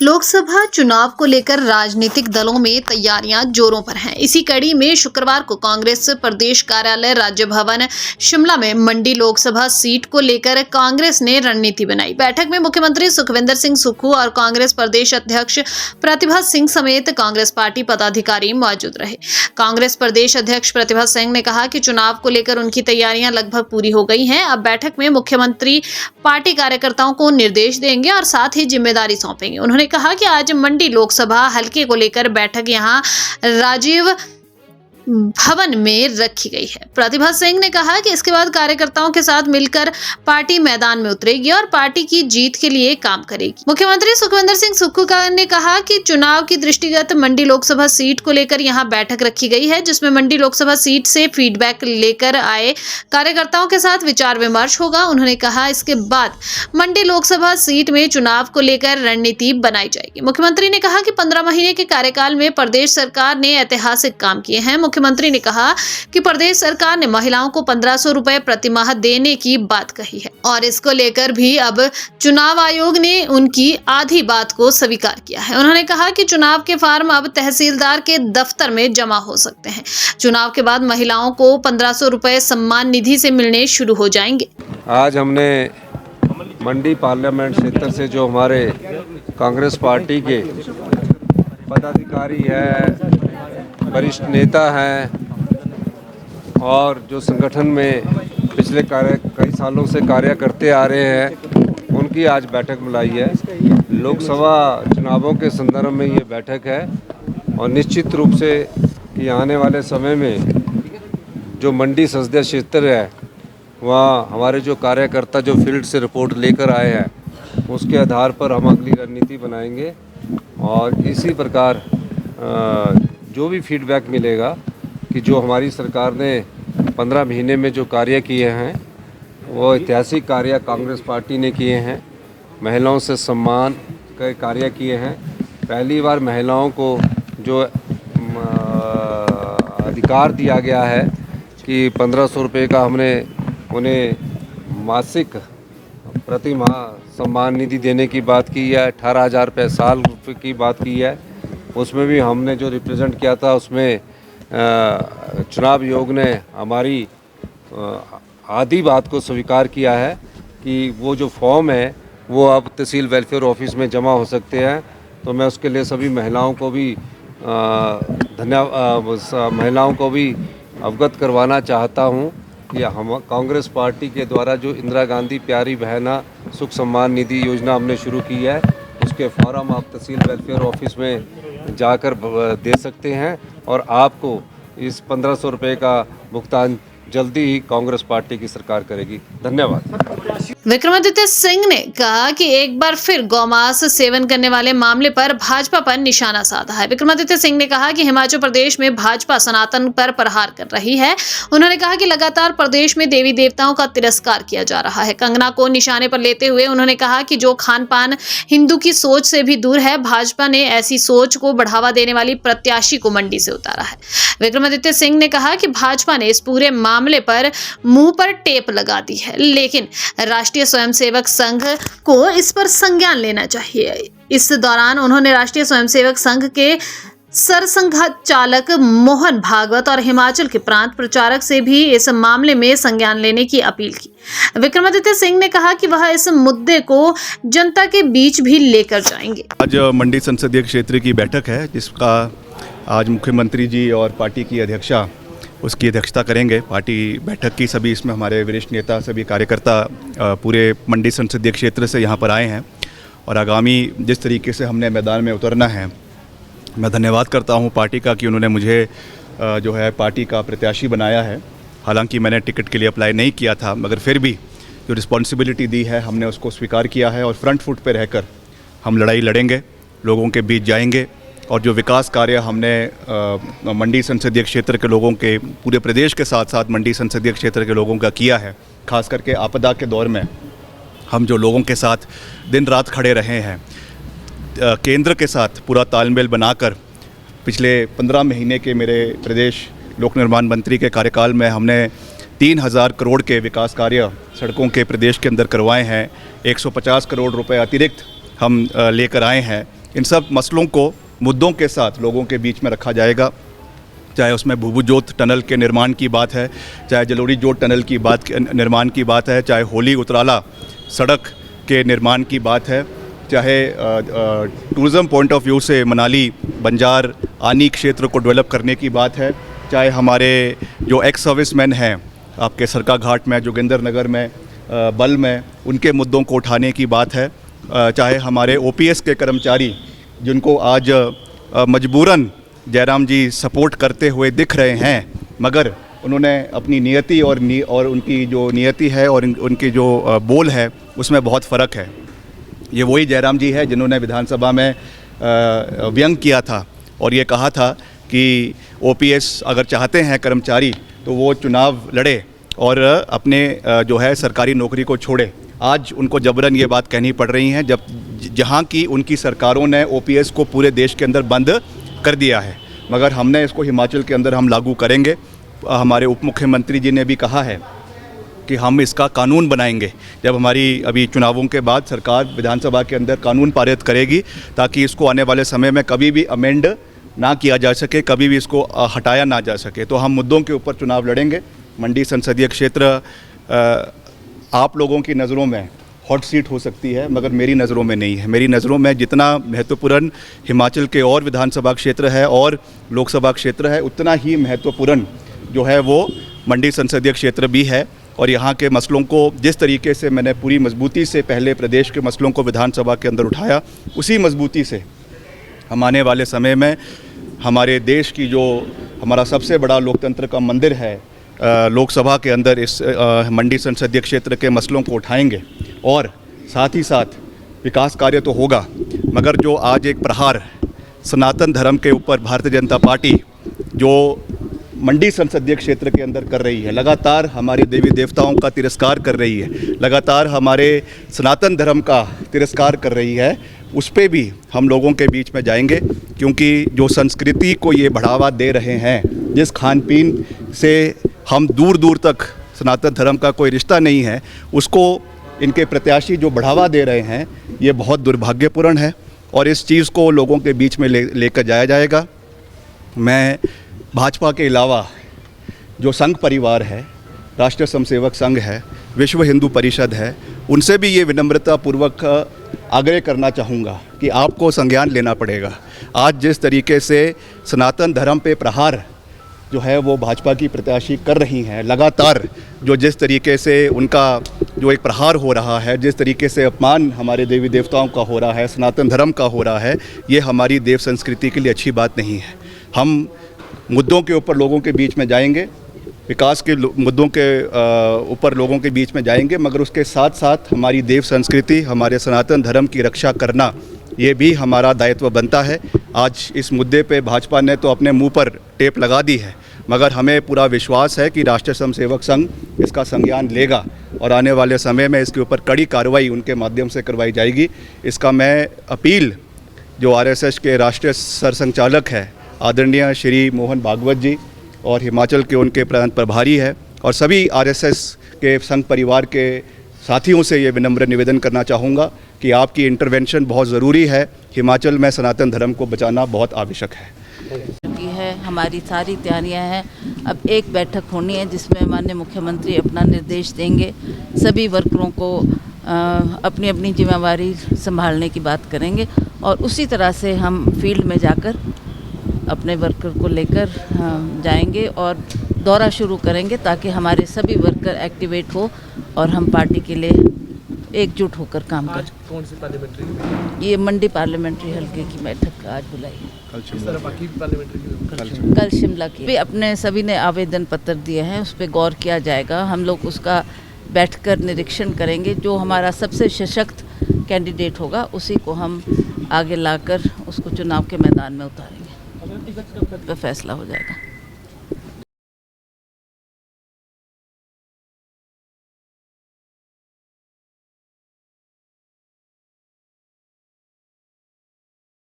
लोकसभा चुनाव को लेकर राजनीतिक दलों में तैयारियां जोरों पर हैं। इसी कड़ी में शुक्रवार को कांग्रेस प्रदेश कार्यालय राज्य भवन शिमला में मंडी लोकसभा सीट को लेकर कांग्रेस ने रणनीति बनाई। बैठक में मुख्यमंत्री सुखविंदर सिंह सुक्खू और कांग्रेस प्रदेश अध्यक्ष प्रतिभा सिंह समेत कांग्रेस पार्टी पदाधिकारी मौजूद रहे। कांग्रेस प्रदेश अध्यक्ष प्रतिभा सिंह ने कहा कि चुनाव को लेकर उनकी तैयारियां लगभग पूरी हो गई हैं। अब बैठक में मुख्यमंत्री पार्टी कार्यकर्ताओं को निर्देश देंगे और साथ ही जिम्मेदारी सौंपेंगे। उन्होंने कहा कि आज मंडी लोकसभा हलके को लेकर बैठक यहां राजीव भवन में रखी गई है। प्रतिभा सिंह ने कहा कि इसके बाद कार्यकर्ताओं के साथ मिलकर पार्टी मैदान में उतरेगी और पार्टी की जीत के लिए काम करेगी। मुख्यमंत्री सुखविंदर सिंह सुक्खू ने कहा कि चुनाव की दृष्टिगत मंडी लोकसभा सीट को लेकर यहां बैठक रखी गई है, जिसमें मंडी लोकसभा सीट से फीडबैक लेकर आए कार्यकर्ताओं के साथ विचार विमर्श होगा। उन्होंने कहा इसके बाद मंडी लोकसभा सीट में चुनाव को लेकर रणनीति बनाई जाएगी। मुख्यमंत्री ने कहा कि 15 महीने के कार्यकाल में प्रदेश सरकार ने ऐतिहासिक काम किए हैं। मुख्यमंत्री ने कहा कि प्रदेश सरकार ने महिलाओं को 1500 रुपए प्रतिमाह देने की बात कही है और इसको लेकर भी अब चुनाव आयोग ने उनकी आधी बात को स्वीकार किया है। उन्होंने कहा कि चुनाव के फॉर्म अब तहसीलदार के दफ्तर में जमा हो सकते हैं। चुनाव के बाद महिलाओं को 1500 रुपए सम्मान निधि से मिलने शुरू हो जाएंगे। आज हमने मंडी पार्लियामेंट क्षेत्र से जो हमारे कांग्रेस पार्टी के पदाधिकारी है, वरिष्ठ नेता हैं और जो संगठन में पिछले कई सालों से कार्य करते आ रहे हैं, उनकी आज बैठक बुलाई है। लोकसभा चुनावों के संदर्भ में ये बैठक है और निश्चित रूप से कि आने वाले समय में जो मंडी संसदीय क्षेत्र है, वहाँ हमारे जो कार्यकर्ता जो फील्ड से रिपोर्ट लेकर आए हैं, उसके आधार पर हम अगली रणनीति बनाएंगे और इसी प्रकार जो भी फीडबैक मिलेगा कि जो हमारी सरकार ने 15 महीने में जो कार्य किए हैं, वो ऐतिहासिक कार्य कांग्रेस पार्टी ने किए हैं। महिलाओं से सम्मान के कार्य किए हैं। पहली बार महिलाओं को जो अधिकार दिया गया है कि 1500 रुपये का हमने उन्हें मासिक प्रति माह सम्मान निधि देने की बात की है। 18,000 रुपये साल की बात की है। उसमें भी हमने जो रिप्रेजेंट किया था, उसमें चुनाव आयोग ने हमारी आधी बात को स्वीकार किया है कि वो जो फॉर्म है वो अब तहसील वेलफेयर ऑफिस में जमा हो सकते हैं। तो मैं उसके लिए सभी महिलाओं को भी महिलाओं को भी अवगत करवाना चाहता हूं कि हम कांग्रेस पार्टी के द्वारा जो इंदिरा गांधी प्यारी बहना सुख सम्मान निधि योजना हमने शुरू की है, उसके फॉर्म आप तहसील वेलफेयर ऑफिस में जाकर दे सकते हैं और आपको इस 1500 रुपये का भुगतान जल्दी ही कांग्रेस पार्टी की सरकार करेगी। धन्यवाद। विक्रमादित्य सिंह ने कहा कि एक बार फिर गौमांस सेवन करने वाले मामले पर भाजपा पर निशाना साधा है। विक्रमादित्य सिंह ने कहा कि हिमाचल प्रदेश में भाजपा सनातन पर प्रहार कर रही है। उन्होंने कहा कि लगातार प्रदेश में देवी देवताओं का तिरस्कार किया जा रहा है। कंगना को निशाने पर लेते हुए उन्होंने कहा कि जो खान पान हिंदू की सोच से भी दूर है, भाजपा ने ऐसी सोच को बढ़ावा देने वाली प्रत्याशी को मंडी से उतारा है। विक्रमादित्य सिंह ने कहा कि भाजपा ने इस पूरे मामले पर मुंह पर टेप लगा दी है, लेकिन राष्ट्रीय स्वयंसेवक संघ को इस पर संज्ञान लेना चाहिए। इस दौरान उन्होंने राष्ट्रीय स्वयंसेवक संघ के सरसंघचालक मोहन भागवत और हिमाचल के प्रांत प्रचारक से भी इस मामले में संज्ञान लेने की अपील की। विक्रमादित्य सिंह ने कहा कि वह इस मुद्दे को जनता के बीच भी लेकर जाएंगे। आज मंडी संसदीय क्षेत्र की बैठक है, जिसका आज मुख्यमंत्री जी और पार्टी की अध्यक्षा उसकी अध्यक्षता करेंगे। पार्टी बैठक की सभी इसमें हमारे वरिष्ठ नेता, सभी कार्यकर्ता पूरे मंडी संसदीय क्षेत्र से यहाँ पर आए हैं और आगामी जिस तरीके से हमने मैदान में उतरना है, मैं धन्यवाद करता हूँ पार्टी का कि उन्होंने मुझे जो है पार्टी का प्रत्याशी बनाया है। हालांकि मैंने टिकट के लिए अप्लाई नहीं किया था, मगर फिर भी जो रिस्पॉन्सिबिलिटी दी है हमने उसको स्वीकार किया है और फ्रंट फुट पर रहकर हम लड़ाई लड़ेंगे, लोगों के बीच जाएंगे और जो विकास कार्य हमने मंडी संसदीय क्षेत्र के लोगों के, पूरे प्रदेश के साथ साथ मंडी संसदीय क्षेत्र के लोगों का किया है, खास करके आपदा के दौर में हम जो लोगों के साथ दिन रात खड़े रहे हैं, केंद्र के साथ पूरा तालमेल बनाकर पिछले 15 महीने के मेरे प्रदेश लोक निर्माण मंत्री के कार्यकाल में हमने 3000 करोड़ के विकास कार्य सड़कों के प्रदेश के अंदर करवाए हैं। 150 करोड़ रुपए अतिरिक्त हम लेकर आए हैं इन सब मसलों को, मुद्दों के साथ लोगों के बीच में रखा जाएगा। चाहे उसमें भूभू जोत टनल के निर्माण की बात है, चाहे जलोड़ी जोत टनल की निर्माण की बात है, चाहे होली उतराला सड़क के निर्माण की बात है, चाहे टूरिज़्म पॉइंट ऑफ व्यू से मनाली बंजार आनी क्षेत्र को डेवलप करने की बात है, चाहे हमारे जो एक्स सर्विसमैन हैं आपके सरका घाट में, जोगिंदर नगर में, बल में, उनके मुद्दों को उठाने की बात है, चाहे हमारे ओपीएस के कर्मचारी जिनको आज मजबूरन जयराम जी सपोर्ट करते हुए दिख रहे हैं, मगर उन्होंने अपनी नियति और उनकी जो नियति है और उनकी जो बोल है उसमें बहुत फ़र्क है। ये वही जयराम जी है जिन्होंने विधानसभा में व्यंग किया था और ये कहा था कि ओपीएस अगर चाहते हैं कर्मचारी तो वो चुनाव लड़े और अपने जो है सरकारी नौकरी को छोड़े। आज उनको जबरन ये बात कहनी पड़ रही है जहाँ की उनकी सरकारों ने ओपीएस को पूरे देश के अंदर बंद कर दिया है, मगर हमने इसको हिमाचल के अंदर हम लागू करेंगे। हमारे उप मुख्यमंत्री जी ने भी कहा है कि हम इसका कानून बनाएंगे। जब हमारी अभी चुनावों के बाद सरकार विधानसभा के अंदर कानून पारित करेगी ताकि इसको आने वाले समय में कभी भी अमेंड ना किया जा सके, कभी भी इसको हटाया ना जा सके। तो हम मुद्दों के ऊपर चुनाव लड़ेंगे। मंडी संसदीय क्षेत्र आप लोगों की नज़रों में हॉट सीट हो सकती है, मगर मेरी नज़रों में नहीं है। मेरी नज़रों में जितना महत्वपूर्ण हिमाचल के और विधानसभा क्षेत्र है और लोकसभा क्षेत्र है, उतना ही महत्वपूर्ण जो है वो मंडी संसदीय क्षेत्र भी है। और यहाँ के मसलों को जिस तरीके से मैंने पूरी मजबूती से पहले प्रदेश के मसलों को विधानसभा के अंदर उठाया, उसी मजबूती से हम आने वाले समय में हमारे देश की जो हमारा सबसे बड़ा लोकतंत्र का मंदिर है लोकसभा के अंदर इस मंडी संसदीय क्षेत्र के मसलों को उठाएंगे। और साथ ही साथ विकास कार्य तो होगा, मगर जो आज एक प्रहार सनातन धर्म के ऊपर भारतीय जनता पार्टी जो मंडी संसदीय क्षेत्र के अंदर कर रही है, लगातार हमारे देवी देवताओं का तिरस्कार कर रही है, लगातार हमारे सनातन धर्म का तिरस्कार कर रही है, उस पे भी हम लोगों के बीच में जाएंगे। क्योंकि जो संस्कृति को ये बढ़ावा दे रहे हैं, जिस खान पीन से हम दूर दूर तक सनातन धर्म का कोई रिश्ता नहीं है, उसको इनके प्रत्याशी जो बढ़ावा दे रहे हैं, ये बहुत दुर्भाग्यपूर्ण है और इस चीज़ को लोगों के बीच में लेकर जाया जाएगा। मैं भाजपा के अलावा जो संघ परिवार है, राष्ट्रीय स्वयंसेवक संघ है, विश्व हिंदू परिषद है, उनसे भी ये विनम्रतापूर्वक आग्रह करना चाहूँगा कि आपको संज्ञान लेना पड़ेगा। आज जिस तरीके से सनातन धर्म पे प्रहार जो है वो भाजपा की प्रत्याशी कर रही हैं, लगातार जो जिस तरीके से उनका जो एक प्रहार हो रहा है, जिस तरीके से अपमान हमारे देवी देवताओं का हो रहा है, सनातन धर्म का हो रहा है, ये हमारी देव संस्कृति के लिए अच्छी बात नहीं है। हम मुद्दों के ऊपर लोगों के बीच में जाएंगे, विकास के मुद्दों के ऊपर लोगों के बीच में जाएंगे, मगर उसके साथ साथ हमारी देव संस्कृति, हमारे सनातन धर्म की रक्षा करना, ये भी हमारा दायित्व बनता है। आज इस मुद्दे पे भाजपा ने तो अपने मुंह पर टेप लगा दी है, मगर हमें पूरा विश्वास है कि राष्ट्रीय स्वयंसेवक संघ इसका संज्ञान लेगा और आने वाले समय में इसके ऊपर कड़ी कार्रवाई उनके माध्यम से करवाई जाएगी। इसका मैं अपील जो आरएसएस के राष्ट्रीय सरसंघचालक है आदरणीय श्री मोहन भागवत जी और हिमाचल के उनके प्रांत प्रभारी है और सभी आरएसएस के संघ परिवार के साथियों से ये विनम्र निवेदन करना चाहूँगा कि आपकी इंटरवेंशन बहुत ज़रूरी है। हिमाचल में सनातन धर्म को बचाना बहुत आवश्यक है। हमारी सारी तैयारियां हैं। अब एक बैठक होनी है जिसमें माननीय मुख्यमंत्री अपना निर्देश देंगे, सभी वर्करों को अपनी अपनी जिम्मेवारी संभालने की बात करेंगे और उसी तरह से हम फील्ड में जाकर अपने वर्कर को लेकर जाएंगे और दौरा शुरू करेंगे ताकि हमारे सभी वर्कर एक्टिवेट हो और हम पार्टी के लिए एकजुट होकर काम करें। आज कौन सी पार्लियामेंट्री? ये मंडी पार्लियामेंट्री हल्के की बैठक आज बुलाई है। कल शिमला की भी अपने सभी ने आवेदन पत्र दिए हैं, उस पर गौर किया जाएगा। हम लोग उसका बैठकर निरीक्षण करेंगे। जो हमारा सबसे सशक्त कैंडिडेट होगा उसी को हम आगे लाकर उसको चुनाव के मैदान में उतारेंगे, तो फैसला हो जाएगा।